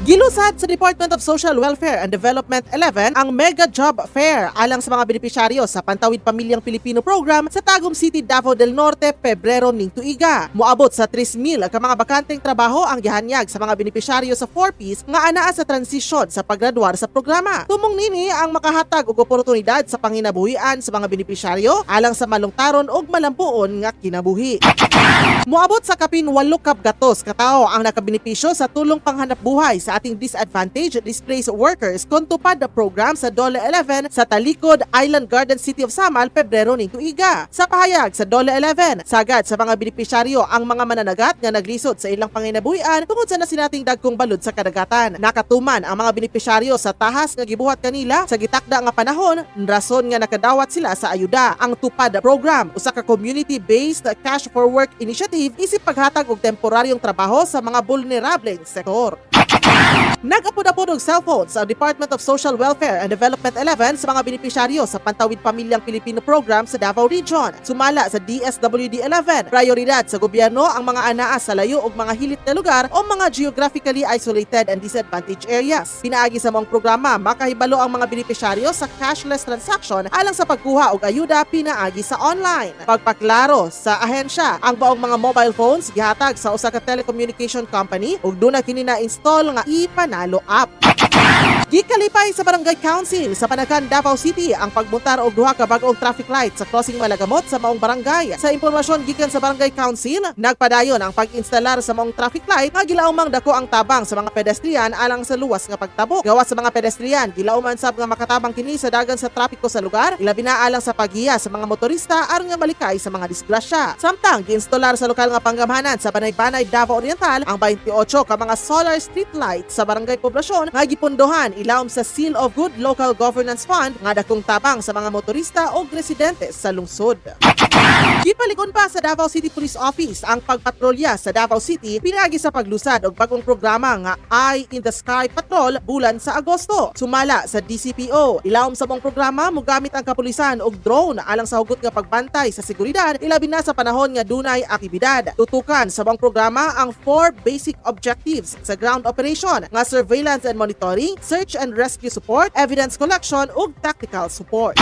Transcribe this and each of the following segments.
Gilusad sa Department of Social Welfare and Development 11 ang Mega Job Fair alang sa mga benepisyaryo sa Pantawid Pamilyang Pilipino Program sa Tagum City, Davao del Norte, Pebrero ning tuiga. Moabot sa 3,000 ka mga bakanteng trabaho ang gihanyag sa mga benepisyaryo sa 4Ps nga anaa sa transisyon sa paggraduar sa programa. Tumong nini ang makahatag og oportunidad sa panginabuhian sa mga benepisyaryo alang sa malungtaron og malampuon nga kinabuhi. Moabot sa kapin 8 kabgatos katao ang nakabenepisyo sa tulong panghanap buhay sa ating disadvantaged displaced workers kung tupad na program sa DOLE 11 sa Talikod, Island Garden City of Samal, Pebrero ning tuiga. Sa pahayag sa DOLE 11, sagad sa mga benepisyaryo ang mga mananagat nga naglisod sa ilang panginabuhian tungod sa nasinating dagkong balod sa kadagatan. Nakatuman ang mga benepisyaryo sa tahas nga gibuhat kanila sa gitakda nga panahon, rason nga nakadawat sila sa ayuda. Ang tupad na program, usa ka community-based cash for work initiative isip paghatag og temporaryong trabaho sa mga vulnerable sektor. Nag-apod-apod og cellphone sa Department of Social Welfare and Development 11 sa mga benepisyaryo sa Pantawid Pamilyang Pilipino Program sa Davao Region. Sumala sa DSWD 11, prioridad sa gobyerno ang mga anaa sa layo ug mga hilit na lugar o mga geographically isolated and disadvantaged areas. Pinaagi sa mong programa, makahibalo ang mga benepisyaryo sa cashless transaction alang sa pagkuha og ayuda pinaagi sa online. Pagpaklaro sa ahensya, ang baong mga mobile phones gihatag sa usa ka telecommunication company ug duna kini na-install nga iPanalo app. Gikalipay sa Barangay Council sa Panakan, Davao City ang pagbuntar og duha ka bag-ong traffic light sa crossing Malagamot sa maong barangay. Sa impormasyon gikan sa Barangay Council, nagpadayon ang pag-instalar sa maong traffic light nga gilaumang dako ang tabang sa mga pedestrian alang sa luwas nga pagtabok. Gawas sa mga pedestrian, gilauman sab nga makatabang kini sa dagan sa trapiko sa lugar, ilabi na alang sa paghiya sa mga motorista aron nga malikay sa mga disgrasya. Samtang giinstalar sa lokal nga panggamhanan sa Banay-Banay, Davao Oriental ang 28 ka mga solar street light sa barangay poblasyon nga gipundohan ilawom sa Seal of Good Local Governance Fund nga dakong tabang sa mga motorista o residente sa lungsod. Gipalikon pa sa Davao City Police Office ang pagpatrolya sa Davao City pinagi sa paglusad og bagong programa nga Eye in the Sky Patrol bulan sa Agosto. Sumala sa DCPO, ilawom sa mong programa mogamit ang kapulisan og drone alang sa hugot nga pagbantay sa seguridad ilabi na sa panahon nga dunay aktibidad. Tutukan sa mong programa ang 4 basic objectives sa ground operation nga surveillance and monitoring, search and rescue support, evidence collection ug tactical support.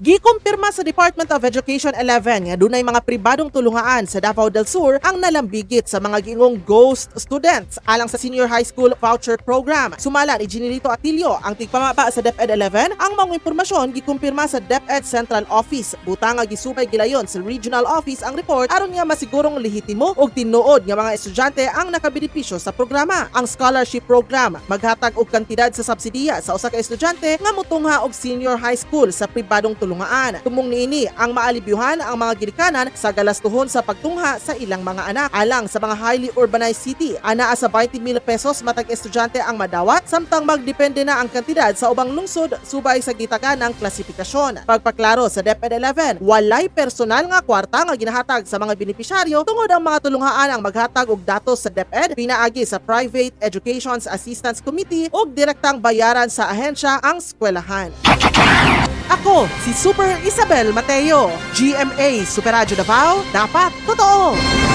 Gikumpirma sa Department of Education 11 nga dunay mga pribadong tulungaan sa Davao del Sur ang nalambigit sa mga giingong ghost students alang sa Senior High School Voucher Program. Sumala ni Ginilito Atilio ang tigpamaba sa DepEd 11 ang mga impormasyon gikumpirma sa DepEd Central Office. Butang nga gisubay gilayon sa Regional Office ang report aron nga masigurong lehitimo ug tinuod nga mga estudyante ang nakabenepisyo sa programa. Ang scholarship program maghatag og kantidad sa subsidiya sa usa ka estudyante nga motungha og senior high school sa pribadong tulungaan. Tumong niini ang maalibyuhan ang mga ginikanan sa galastuhon sa pagtungha sa ilang mga anak. Alang sa mga highly urbanized city, anaa sa 20,000 pesos matag estudyante ang madawat samtang magdepende na ang kantidad sa ubang lungsod subay sa gitagan ng klasifikasyon. Pagpaklaro sa DepEd 11, walay personal nga kwarta nga ginahatag sa mga benepisyaryo tungod ang mga tulungaan ang maghatag og datos sa DepEd pinaagi sa Private Education Assistance Committee ug direktang bayaran sa ahensya ang eskwelahan. Ako, si Super Isabel Mateo, GMA Super Radio Davao, dapat totoo!